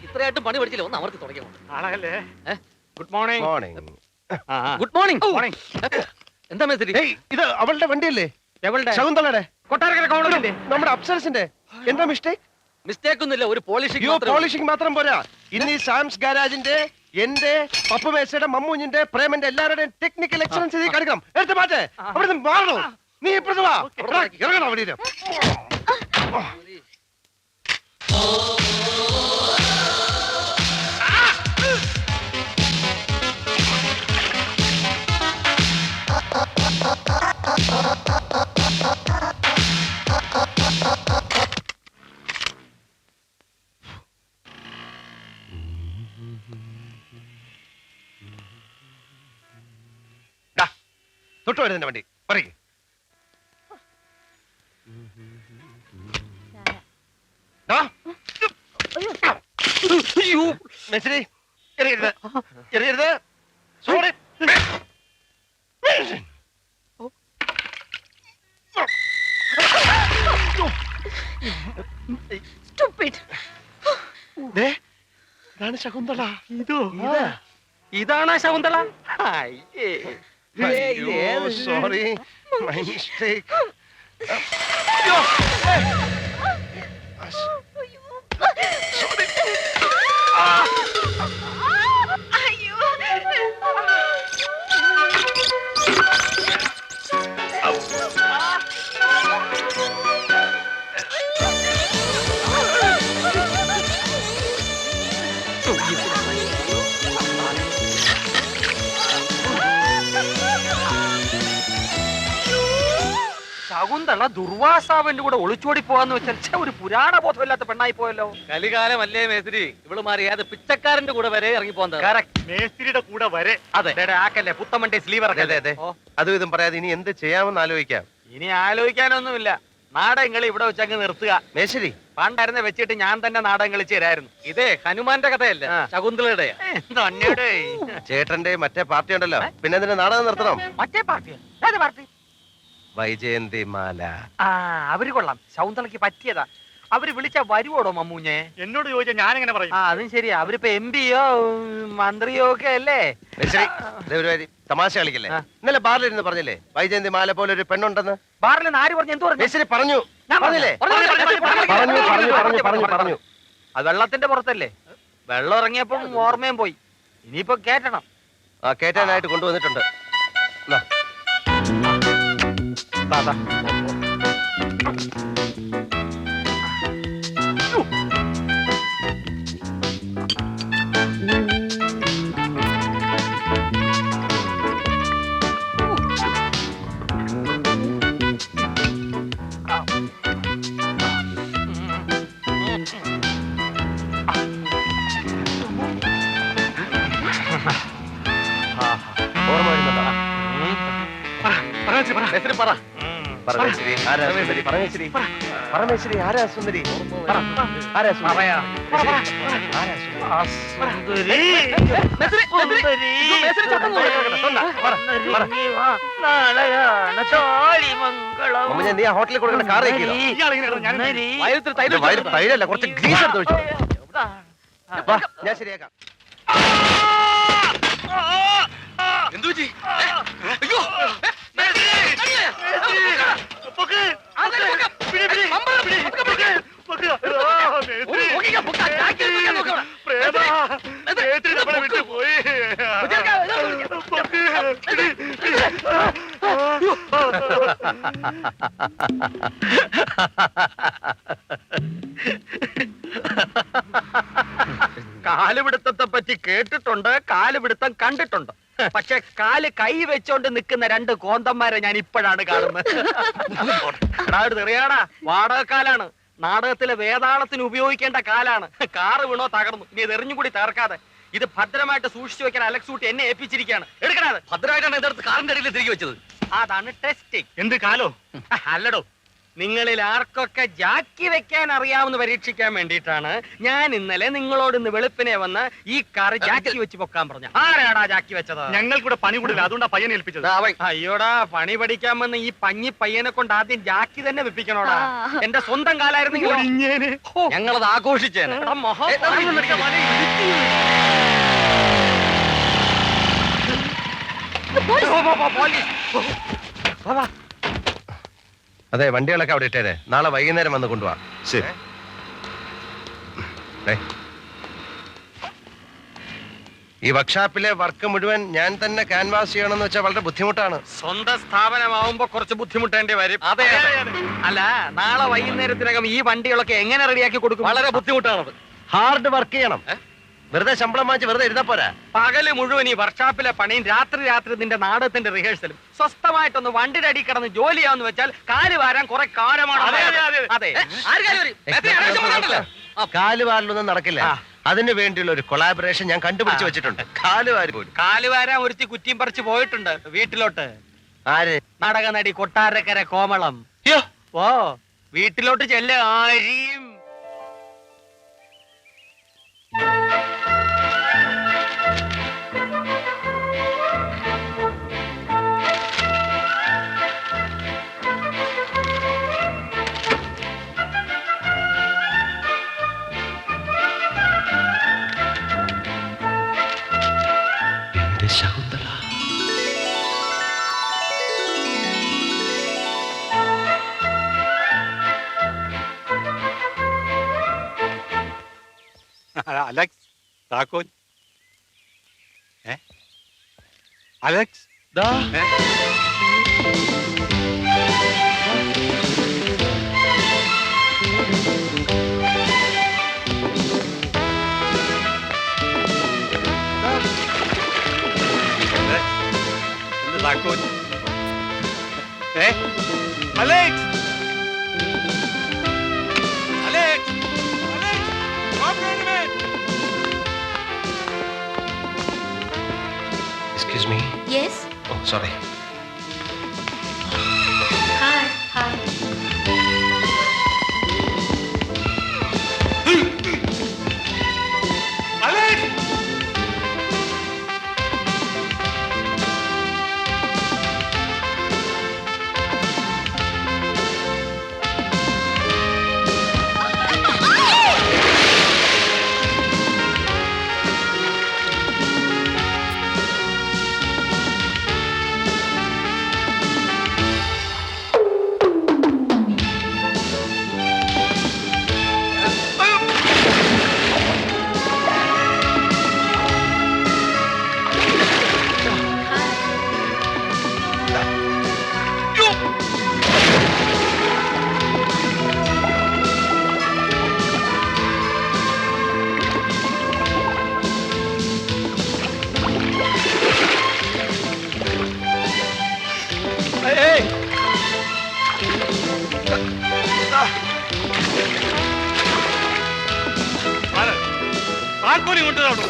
ഇത്രയായിട്ടും പണി പഠിച്ചില്ല, ഒന്ന് അവർക്ക് തുടങ്ങിയോ. Good morning. Good morning. എന്താ മേസ്തിരി? ഇത് അവളുടെ വണ്ടിയല്ലേ? ശകുന്തളയുടെ, കൊട്ടാരക്കര കോളേജിന്റെ, നമ്മുടെ അപ്സരസിന്റെ. എന്താ മിസ്റ്റേക്ക്? മിസ്റ്റേക്ക് ഒന്നുമില്ല, ഒരു പോളിഷിംഗ്. പോളിഷിംഗ് മാത്രം പോരാ. ഇന്ന് ഈ സാംസ് ഗാരാജിന്റെ, എന്റെ, പപ്പു മേസയുടെ, മമ്മൂഞ്ഞിന്റെ, പ്രേമന്റെ എല്ലാവരുടെയും ടെക്നിക്കൽ എക്സലൻസ് ഇത് കാണിക്കണം. എടുത്ത് മാറ്റേ, അവിടെ നിന്ന് മാറണോ? നീ ഇപ്പഴത്തെ വാ, ഇറങ്ങണം അവിടെ. തൊട്ടു വരുന്ന വണ്ടി പറയേ. മെസ്സിരി എറിയരുത്, എറിയരുത്. സോറി. ഇതാണ് ശകുന്തള. ഇതാണ് Shakuntala. Sorry, my mistake. Shakuntala ദുർവാസാവിന്റെ കൂടെ ഒളിച്ചോടി പോവാന്ന് വെച്ചാൽ ഒരു പുരാണ ബോധമില്ലാത്ത പെണ്ണായി പോയല്ലോ. കലികാലമല്ലേ മേസ്തിരി, ഇവള് മാറി ഏത് പിച്ചക്കാരന്റെ കൂടെ വരെ ഇറങ്ങി പോകുന്നത്. മേസ്തിരിയുടെ കൂടെ വരെ. അതെ, ആക്കല്ലേ പുത്തമണ്ടേ സ്ലീവർ. അതെ, അതും ഇതും പറയാതെ ഇനി എന്ത് ചെയ്യാമെന്ന് ആലോചിക്കാം. ഇനി ആലോചിക്കാനൊന്നുമില്ല, നാടകങ്ങൾ ഇവിടെ വെച്ചങ്ങ് നിർത്തുക. മേശ്ശേരി പണ്ടായിരുന്നെ വെച്ചിട്ട് ഞാൻ തന്നെ നാടകം കളിച്ചു തരായിരുന്നു. ഇതേ ഹനുമാന്റെ കഥയല്ല, ശകുന്തളയുടെ. ചേട്ടന്റെ മറ്റേ പാർട്ടി ഉണ്ടല്ലോ, പിന്നെ അതിന്റെ നാടകം നിർത്തണം. മറ്റേ പാർട്ടിയോ? പാർട്ടി വൈജയന്തി മാല. അവര് കൊള്ളാം, ശകുന്തളയ്ക്ക് പറ്റിയതാ. അവര് വിളിച്ചാ വരുവോടോ മമ്മൂഞ്ഞെ? എന്നോട് ചോദിച്ചാ ഞാൻ എങ്ങനെ പറയും? അതും ശരിയാ, അവരിപ്പോ MP-യോ മന്ത്രിയോ ഒക്കെ അല്ലേ. തമാശ കളിക്കല്ലേ? ഇന്നലെ ബാറിലിരുന്ന് പറഞ്ഞില്ലേ വൈജയന്തി മാല പോലെ ഒരു പെണ്ണുണ്ടെന്ന്? ബാറിൽ ആര് പറഞ്ഞു? എന്ത് പറഞ്ഞു? പറഞ്ഞില്ലേ? പറഞ്ഞു. അത് വെള്ളത്തിന്റെ പുറത്തല്ലേ, വെള്ളം ഇറങ്ങിയപ്പം ഓർമ്മയും പോയി. ഇനിയിപ്പോ കേറ്റണം. കേറ്റാനായിട്ട് കൊണ്ടുവന്നിട്ടുണ്ട്. ഓർമ്മ വരുന്നുണ്ടോ? പരമേശ്വരി ആരാ സുന്ദരി? നീ ആ ഹോട്ടലിൽ കൊടുക്കുന്ന കാർ തൈരല്ല, കുറച്ച് ഗ്രീസ് എടുത്ത് വെച്ചോ. ഞാൻ ശരിയാക്കാം. കാലുപിടുത്തത്തെ പറ്റി കേട്ടിട്ടുണ്ട്, കാലുപിടുത്തം കണ്ടിട്ടുണ്ട്. പക്ഷെ കാല് കൈ വെച്ചോണ്ട് നിൽക്കുന്ന രണ്ട് കോന്തന്മാരെ ഞാൻ ഇപ്പോഴാണ് കാണുന്നത്. തെറിയാടാ, വാടകക്കാലാണ്. നാടകത്തിലെ വേതാളത്തിന് ഉപയോഗിക്കേണ്ട കാലാണ്. കാറ് വീണോ തകർന്നു, ഇനി ഇത് എറിഞ്ഞും കൂടി തകർക്കാതെ ഇത് ഭദ്രമായിട്ട് സൂക്ഷിച്ചു വെക്കാൻ അലക്സ് ഊട്ടി എന്നെ ഏൽപ്പിച്ചിരിക്കുകയാണ്. എടുക്കണത് ഭദ്രമായിട്ടാണ് ഇതെടുത്ത് കാറിന്റെ അടിയിൽ തിരികെ വെച്ചത്. അതാണ് ടെസ്റ്റിംഗ്. എന്ത് കാലോ? അല്ലടോ, നിങ്ങളിൽ ആർക്കൊക്കെ ജാക്കി വെക്കാൻ അറിയാമെന്ന് പരീക്ഷിക്കാൻ വേണ്ടിയിട്ടാണ് ഞാൻ ഇന്നലെ നിങ്ങളോട് ഇന്ന് വെളുപ്പിനെ വന്ന് ഈ കാർ ജാക്കി വെച്ച് പൊക്കാൻ പറഞ്ഞു. ആരാടാ ജാക്കി വെച്ചത്? ഞങ്ങൾക്കൂടെ പണി കൂടില്ല, അതുകൊണ്ടാ പയ്യനെ ഏൽപ്പിച്ചത്. അയ്യോടാ, പണി പഠിക്കാൻ വന്ന് ഈ പഞ്ഞി പയ്യനെ കൊണ്ട് ആദ്യം ജാക്കി തന്നെ വെപ്പിക്കണോടാ. എന്റെ സ്വന്തം കാലായിരുന്നെങ്കിൽ ഞങ്ങളത് ആഘോഷിച്ചേനെ. അതെ, വണ്ടികളൊക്കെ അവിടെ ഇട്ടേരെ. നാളെ വൈകുന്നേരം വന്ന് കൊണ്ടുപോവാ. ശരി. ഈ വർക്ക്ഷോപ്പിലെ വർക്ക് മുഴുവൻ ഞാൻ തന്നെ ക്യാൻവാസ് ചെയ്യണമെന്ന് വെച്ചാൽ വളരെ ബുദ്ധിമുട്ടാണ്. സ്വന്തം സ്ഥാപനമാവുമ്പോ കുറച്ച് ബുദ്ധിമുട്ടേണ്ടി വരും. അതെ. അല്ല, നാളെ വൈകുന്നേരത്തിനകം ഈ വണ്ടികളൊക്കെ എങ്ങനെ റെഡിയാക്കി കൊടുക്കും? വളരെ ബുദ്ധിമുട്ടാണത്. ഹാർഡ് വർക്ക് ചെയ്യണം. വെറുതെ ശമ്പളം വാങ്ങിച്ച് വെറുതെ ഇരുന്നാ പോരാ. പകല് മുഴുവൻ ഈ വർക്ക്ഷോപ്പിലെ പണിയും രാത്രി നിന്റെ നാടകത്തിന്റെ റിഹേഴ്സലും. സ്വസ്ഥമായിട്ടൊന്ന് വണ്ടിയുടെ അടി കിടന്ന് ജോലി ചെയ്യാന്ന് വെച്ചാൽ കാല് വാരാൻ കുറെ കാലമാണ്. അതെ, കാലുവാരലൊന്നും നടക്കില്ല. അതിനു വേണ്ടിയുള്ള ഒരു കൊളാബറേഷൻ ഞാൻ കണ്ടുപിടിച്ച് വെച്ചിട്ടുണ്ട്. കാലുവാരി പോലും. കാലുവാരാൻ ഒരുത്തി കുറ്റിയും പറിച്ച് പോയിട്ടുണ്ട് വീട്ടിലോട്ട്. ആര്? നാടക നടി കൊട്ടാരക്കര കോമളം. ഓ, വീട്ടിലോട്ട് ചെല്ല. ആരിയും ശകുന്തള. അലക്സ്, താക്കോൽ. അലക്സ്, താക്കോൽ. Alex, Alex, Excuse me. Yes. Oh, sorry. Hi. Hi. Alex. താക്കോലി കൊണ്ടുവരാണോ?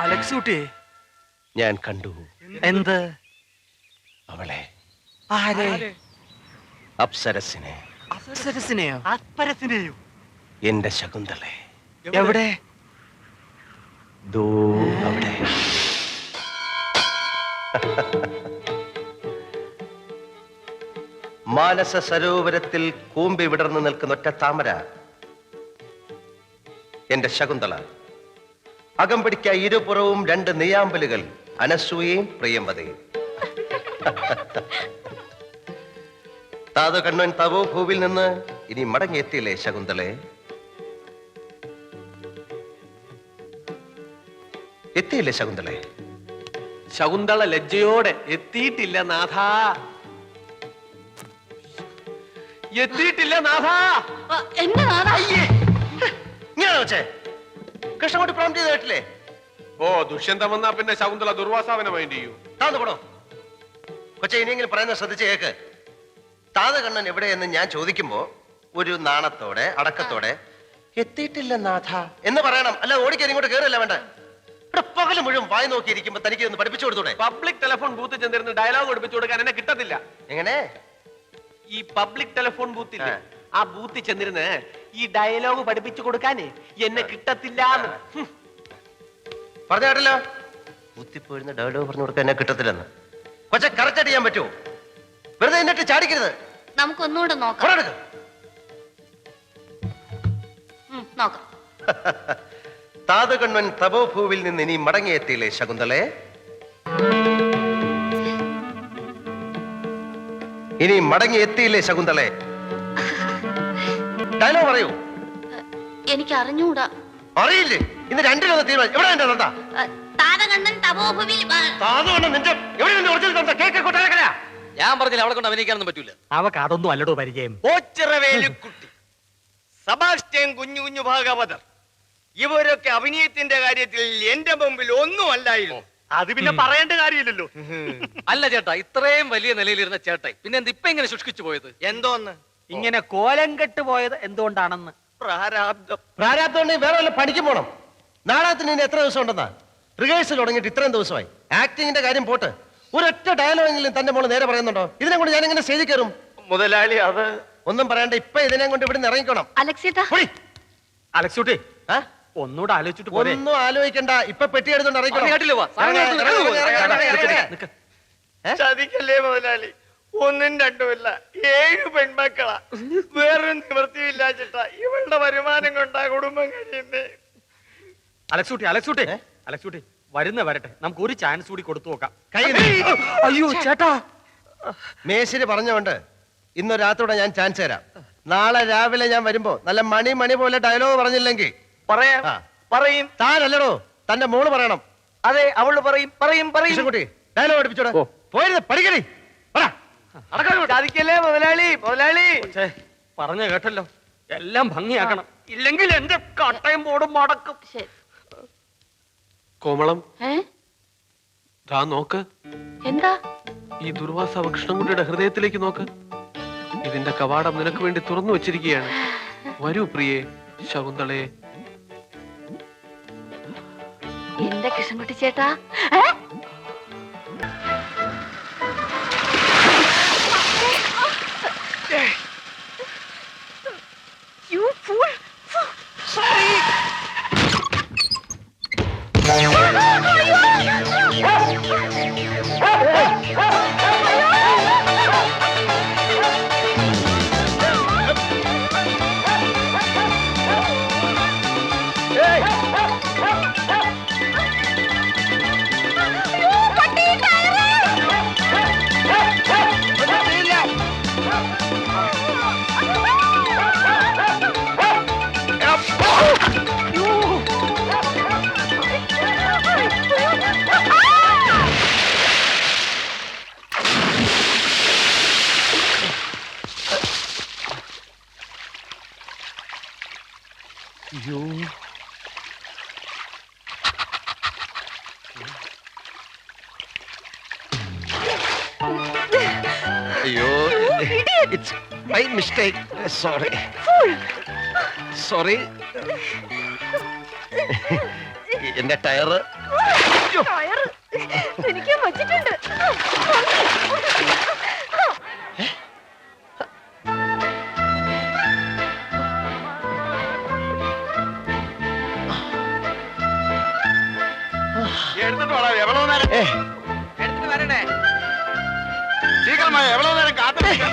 അലക്സ് കുട്ടി, ഞാൻ കണ്ടു. എന്ത്? അവളെ. ആരെ? അപ്സരസിനെ. അപ്സരസിനെയോ? അപ്പരസിനെയോ? എന്റെ ശകുന്തളെ. എവിടെ? ദോ അവിടെ. മാനസ സരോവരത്തിൽ കൂമ്പി വിടർന്നു നിൽക്കുന്ന ഒറ്റ താമര എന്റെ ശകുന്തള. അകമ്പടിക്ക ഇരുപുറവും രണ്ട് നെയ്യാമ്പലുകൾ, അനസൂയയും പ്രിയംവതയും. താതു കണ്ണൻ തവോ ഭൂവിൽ നിന്ന് ഇനി മടങ്ങിയെത്തിയില്ലേ ശകുന്തളെ? എത്തിയില്ലേ ശകുന്തളെ? ശകുന്തള ലജ്ജയോടെ എത്തിയിട്ടില്ല നാഥ, എത്തിയിട്ടില്ല നാഥ. എന്നാ അയ്യേ, ഇങ്ങനെ വെച്ചേ കൃഷ്ണൻകുട്ടി പ്രോം ചെയ്ത് കേട്ടില്ലേ? ഓ ദുഷ്യന്തം വന്നാ പിന്നെ ശകുന്തള ദുർവാസാവനെ മൈൻഡ് ചെയ്യൂ. താന്ന് പോടോ കൊച്ചെ. ഇനിയെങ്കിലും പറയുന്നത് ശ്രദ്ധിച്ച് കേക്ക്. താതകണ്ണൻ എവിടെയെന്ന് ഞാൻ ചോദിക്കുമ്പോ ഒരു നാണത്തോടെ അടക്കത്തോടെ എത്തിയിട്ടില്ല നാഥ എന്ന് പറയണം. അല്ല ഓടിക്കാൻ ഇങ്ങോട്ട് കേറില്ല വേണ്ട. ഇവിടെ പകല് മുഴുവൻ വായി നോക്കിയിരിക്കുമ്പോ തനിക്ക് ഒന്ന് പഠിപ്പിച്ചു കൊടുത്തൂടെ? പബ്ലിക് ടെലിഫോൺ ബൂത്തിൽ ചെന്നിരുന്ന് ഡയലോഗ് പഠിപ്പിച്ചു കൊടുക്കാൻ എന്നെ കിട്ടത്തില്ല. എങ്ങനെ? ഈ പബ്ലിക് ടെലിഫോൺ ബൂത്തില്ലേ, ആ ബൂത്തിൽ ചെന്നിരുന്ന് ഈ ഡയലോഗ് പഠിപ്പിച്ചു കൊടുക്കാനേ എന്നെ കിട്ടത്തില്ല. പറഞ്ഞ കേട്ടല്ലോ, കുത്തിപ്പോയിരുന്ന ഡയലോഗ് പറഞ്ഞു കൊടുക്കാൻ എന്നെ കിട്ടത്തില്ലെന്ന്. കൊച്ചെ കറക്റ്റ് ചെയ്യാൻ പറ്റുമോ? വെറുതെ എന്നിട്ട് ചാടിക്കരുത്. നമുക്കൊന്നുകൂടെ നോക്കാം. കൊറെടുക്ക്. നോക്കാം. താതകണ്ണൻ തപോഭൂവിൽ നിന്ന് ഇനി മടങ്ങിയെത്തിയില്ലേ ശകുന്തളെ? ഇനി മടങ്ങിയെത്തിയില്ലേ ശകുന്തളെ? ഡയലോഗ് പറയൂ. എനിക്ക് അറിഞ്ഞൂടാ. അറിയില്ലേ? ഇന്ന് രണ്ടിലൊന്ന് തീരുമാനം. എവിടെ എന്റെ തന്ത? താതകണ്ണൻ തപോഭൂവിൽ താതകണ്ണൻ നിന്റെ എവിടെ നിന്ന് ഒറിജിനൽ തന്ത? കേക്ക് കൊട്ടാരക്കര. ഞാൻ പറഞ്ഞില്ല അവളെ കൊണ്ട് അഭിനയിക്കാനൊന്നും പറ്റൂല. അവക്ക് അതൊന്നും അല്ലടോ പരിചയം. ഓച്ചിറവേലുക്കുട്ടി, സബാസ്റ്റ്യൻ കുഞ്ഞു കുഞ്ഞു ഭാഗവതർ, ഇവരൊക്കെ അഭിനയത്തിന്റെ കാര്യത്തിൽ എന്റെ മുമ്പിൽ ഒന്നും അല്ലായിരുന്നു. അത് പിന്നെ പറയേണ്ട കാര്യമില്ലല്ലോ. അല്ല ചേട്ടാ, ഇത്രയും വലിയ നിലയിലിരുന്ന ചേട്ടായി പിന്നെ എന്ത് ഇപ്പൊ ഇങ്ങനെ ശുഷ്കിച്ചു പോയത്? എന്തോന്ന് ഇങ്ങനെ കോലം കെട്ട് പോയത് എന്തുകൊണ്ടാണെന്ന്. പ്രാരാബ്ദം. പ്രാരാബ്ദം വേറെ വല്ല പണിക്കും പോണം. നാടകത്തിന് ഇനി എത്ര ദിവസം ഉണ്ടെന്നാ? റിഹേഴ്സൽ തുടങ്ങിയിട്ട് ഇത്രയും ദിവസമായി. ആക്ടിങ്ങിന്റെ കാര്യം പോട്ട്, ഒരൊറ്റ ഡയലോഗെങ്കിലും തന്റെ മോള് നേരെ പറയുന്നുണ്ടോ? ഇതിനെ കൊണ്ട് ഞാൻ എങ്ങനെ സ്റ്റേജിൽ കയറും? മുതലാളി, അത് ഒന്നും പറയണ്ട. ഇപ്പൊ ഇതിനെ കൊണ്ട് ഇവിടുന്ന് ഇറങ്ങിക്കോണം. അലക്സേട്ടാ, അലക്സൂട്ടി ഒന്നുകൂടെ ആലോചിച്ചിട്ട് പോരെ. ഒന്നും ആലോചിക്കണ്ട. ഇപ്പൊ പെട്ടി എടുത്തോണ്ട് ഇറങ്ങിക്കോണം. കേട്ടില്ല, വാ. സാധനം എടുത്ത് നിക്ക്. ചതിക്കല്ലേ മുതലാളി. ഒന്നും രണ്ടുമില്ല, 7 പെൺമക്കളാ. വേറൊരു നിവൃത്തിയില്ല ചേട്ടാ. ഇവളുടെ വരുമാനം കൊണ്ടാ കുടുംബം കഴിയുന്നേ. അലക്സൂട്ടി വരുന്ന വരട്ടെ, നമുക്ക് ഒരു ചാൻസ് കൂടി കൊടുത്തു നോക്കാം. കൈ അയ്യോ ചേട്ടാ, മേശിരി പറഞ്ഞോണ്ട് ഇന്ന് രാത്രിയോടെ ഞാൻ ചാൻസ് തരാം. നാളെ രാവിലെ ഞാൻ വരുമ്പോ നല്ല മണി പോലെ ഡയലോഗ് പറഞ്ഞില്ലെങ്കിൽ പറയാം, പറയും. താനല്ലടോ, തന്റെ മോള് പറയണം. അതെ, അവള് പറയും പറയും പറയും. കൃഷ്ണൻകുട്ടി ഡയലോഗ് പഠിപ്പിച്ചോടെ. പോയിരുന്ന് പഠിക്കണേ. ചതിക്കല്ലേ മുതലാളി. മുതലാളി പറഞ്ഞ കേട്ടല്ലോ, എല്ലാം ഭംഗിയാക്കണം, ഇല്ലെങ്കിൽ എന്റെ കട്ടയും ബോർഡും മടക്കും. ശരി. കോമളം ഏ ദാ നോക്ക്. എന്താ? ഈ ദുർവാസാവ് കൃഷ്ണൻകുട്ടിയുടെ ഹൃദയത്തിലേക്ക് നോക്ക്. ഇതിന്റെ കവാടം നിനക്ക് വേണ്ടി തുറന്നു വെച്ചിരിക്കുകയാണ്. വരൂ പ്രിയേ ശകുന്തളയെ. എന്റെ കൃഷ്ണൻകുട്ടി ചേട്ടാ. You fool! Sorry. അയ്യോ, ഇറ്റ്സ് മൈ മിസ്റ്റേക്ക്. സോറി. എന്റെ ടയറ് എനിക്ക് വച്ചിട്ടുണ്ട്. എടുത്തിട്ട് വേണം. എவ்வளவு നേരം എടുത്തിട്ട് വരണേ. ശീഘ്രമായി. എவ்வளவு നേരം കാത്തിരിക്കാം.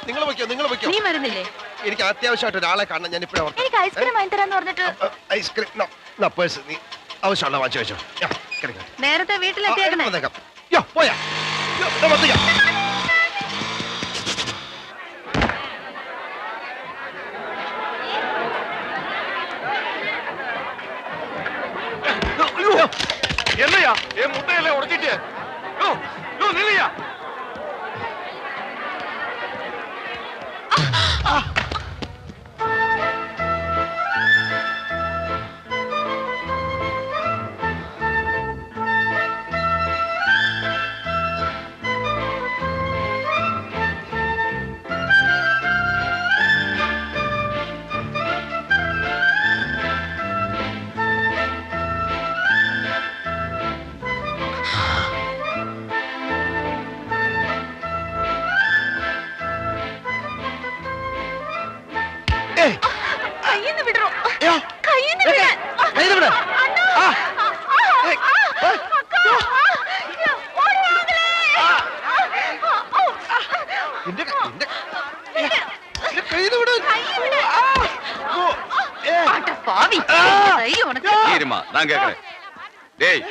നിങ്ങൾ വയ്ക്കോ. നീ വരുന്നില്ലേ? എനിക്ക് അത്യാവശ്യമായിട്ട് ഒരാളെ കാണണം. ഞാൻ ഇപ്പഴേ ഓർത്തു. എനിക്ക് ഐസ്ക്രീം വാങ്ങി തരാന്ന് പറഞ്ഞിട്ട്. ഐസ്ക്രീം പേഴ്സ് നീ ആവശ്യമുള്ള വാങ്ങിച്ചു വെച്ചോ. നേരത്തെ വീട്ടിലെത്തിയേക്കണേ. പോയാ என்னையா என் முட்டையெல்லாம் உடைச்சிட்டு யோ யோ நில்லையா. കയ്യിൽ വിട്. ആ. നിന്റെ കയ്യിൽ വിട്. இருமா நான் கேக்குறேன். டேய்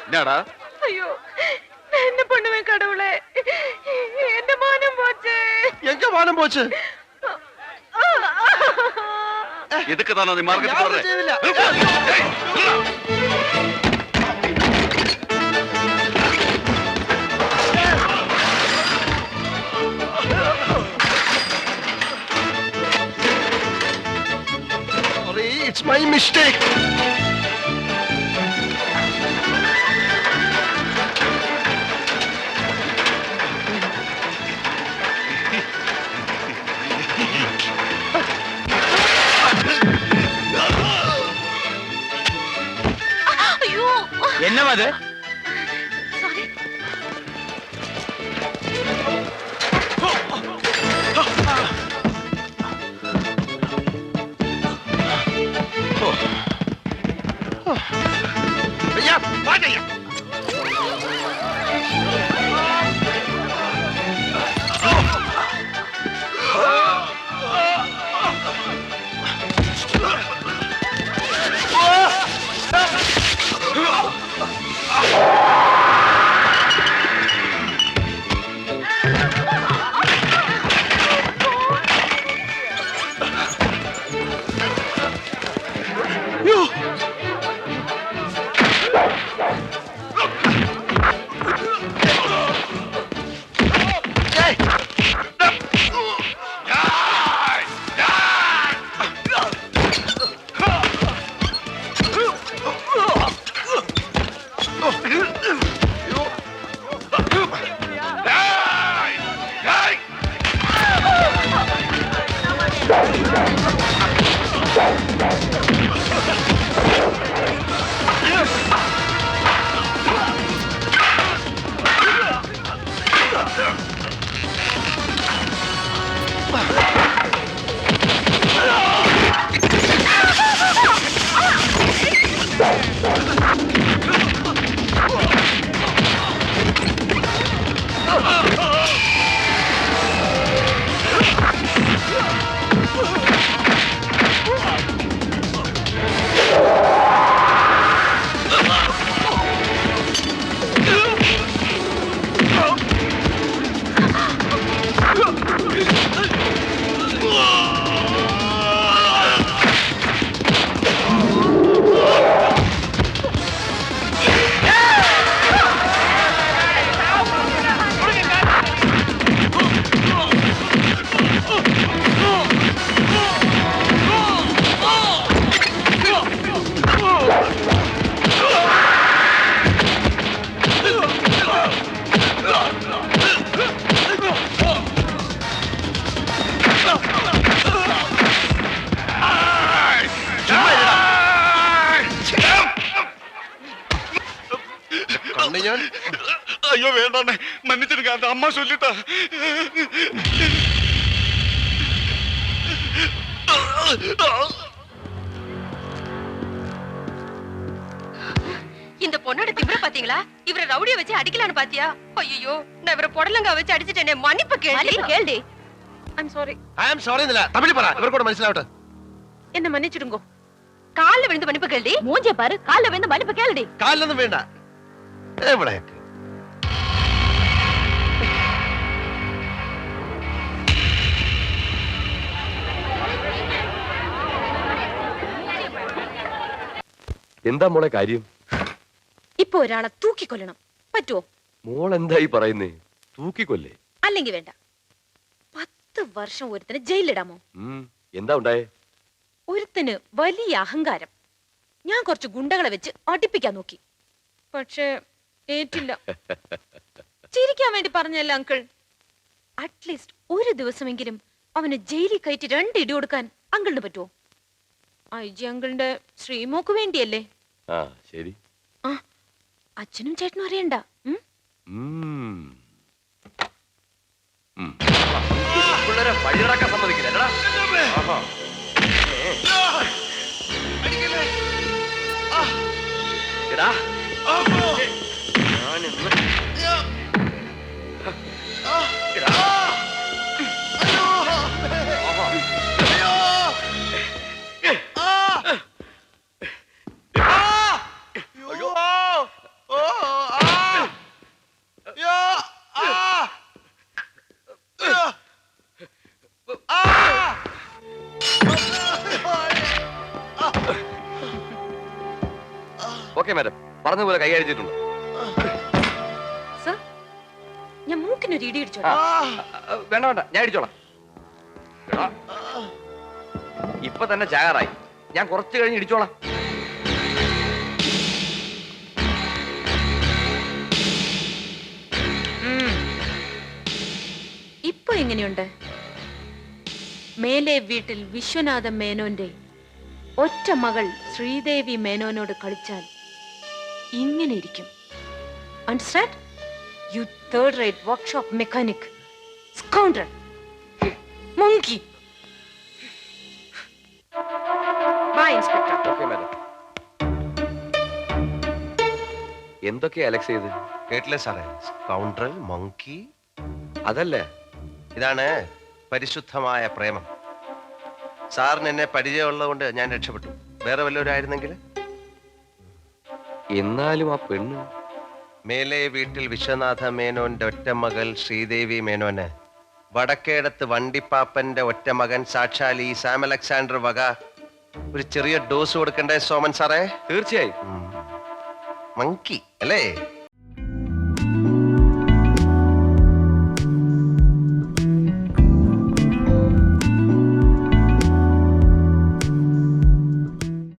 என்னடா ஐயோ என்ன பண்ணுவேன் கடவுளே, என்ன மானம் போச்சு. எங்க மானம் போச்சு? எதுக்கு தான் நீ மார்க்கெட் யாரும் போற? செய்திല്ല. Sorry, it's my mistake. ஐயோ என்னவா அது? சாரி. ஐயா, வாங்க ஐயா. ஏய். கண்ணு ഞാൻ ஐயோ வேண்டாண்ணே, மன்னிச்சிருங்க, அந்த அம்மா சொல்லிட்டா. இந்த பொண்ணோட திமிர பாத்தீங்களா? இவரை ரவுடிய வச்சு அடிக்கலான்னு பாத்தியா? ஐயோ நான் இவரை புடலங்கா வச்சு அடிச்சிட்டேனே, மன்னிப்பு கேள்டி. I'm sorry. I am sorry இல்ல தமிழ் പറ ഇവർ கூட മനസ്സിലാവട്ടെ. என்ன மன்னிச்சிடுங்கோ. கால்ல விழுந்து மன்னிப்பு கேள்டி. மூஞ்சே பாரு, கால்ல விழுந்து மன்னிப்பு கேள்டி. കാലിലൊന്നും വേണ്ട. എവിടെയൊക്കെ എന്താ മോളെ കാര്യം? ഇപ്പൊ ഒരാളെ തൂക്കിക്കൊല്ലണം. പറ്റുമോ? മോൾ എന്തായി പറയുന്നേ? തൂക്കിക്കൊല്ലേ? അല്ലെങ്കിൽ വേണ്ട. 10 വർഷം ഒരുത്തനെ ജയിലിലിടാമോ? എന്താ ഉണ്ടായേ? ഒരുത്തന് വലിയ അഹങ്കാരം. ഞാൻ കുറച്ച് ഗുണ്ടകളെ വെച്ച് അടിപ്പിക്കാൻ നോക്കി, പക്ഷേ ഏറ്റില്ല. ചിരിക്കാൻ വേണ്ടി പറഞ്ഞല്ല അങ്കിൾ. അറ്റ്ലീസ്റ്റ് ഒരു ദിവസമെങ്കിലും അവന് ജയിലിൽ കയറ്റി 2 ഇടി കൊടുക്കാൻ അങ്കിളിന് പറ്റുമോ? ഐ ജി അങ്കിളിന്റെ ശ്രീമോക്ക് വേണ്ടിയല്ലേ? ആ ശരി. ആ അച്ഛനും ചേട്ടനും അറിയണ്ട. പിള്ളേരെ വഴിയിറക്കാൻ സമ്മതിക്കില്ല. ഓക്കെ മാഡം, പറഞ്ഞതുപോലെ കൈകാര്യച്ചിട്ടുണ്ട്. സർ, ഞാൻ മൂക്കിനൊരു ഇടി ഇടിച്ചോ. വേണ്ട വേണ്ട, ഞാൻ ഇടിച്ചോളാം. എടാ, ഇപ്പൊ തന്നെ ചാകാറായി, ഞാൻ കുറച്ച് കഴിഞ്ഞ് ഇടിച്ചോളാം. ഇപ്പൊ എങ്ങനെയുണ്ട്? മേലെ വീട്ടിൽ വിശ്വനാഥ മേനോന്റെ ഒറ്റ മകൾ ശ്രീദേവി മേനോനോട് കളിച്ചാൽ ഇങ്ങനെ ഇരിക്കും. Understand? You third rate workshop mechanic, scoundrel, monkey. Bye inspector. Okay madam. എന്തൊക്കെയാ അലക്സ് ചെയ്ത്? കേട്ടില്ലേ സാറേ? Scoundrel, monkey. അതല്ലേ, ഇതാണ് പരിശുദ്ധമായ പ്രേമം. സാറിന് എന്നെ പരിചയമുള്ളത് ഞാൻ രക്ഷപ്പെട്ടു. വേറെ വല്ലവരായിരുന്നെങ്കിൽ? എന്നാലും ആ പെണ്ണ് മേലെ വീട്ടിൽ വിശ്വനാഥ മേനോന്റെ ഒറ്റ മകൾ ശ്രീദേവി മേനോന് വടക്കേടത്ത് വണ്ടിപ്പാപ്പന്റെ ഒറ്റ മകൻ സാക്ഷാൽ ഈ സാം അലക്സാണ്ടർ വക ഒരു ചെറിയ ഡോസ് കൊടുക്കണ്ടേ സോമൻ സാറേ? തീർച്ചയായും. മങ്കി അല്ലേ?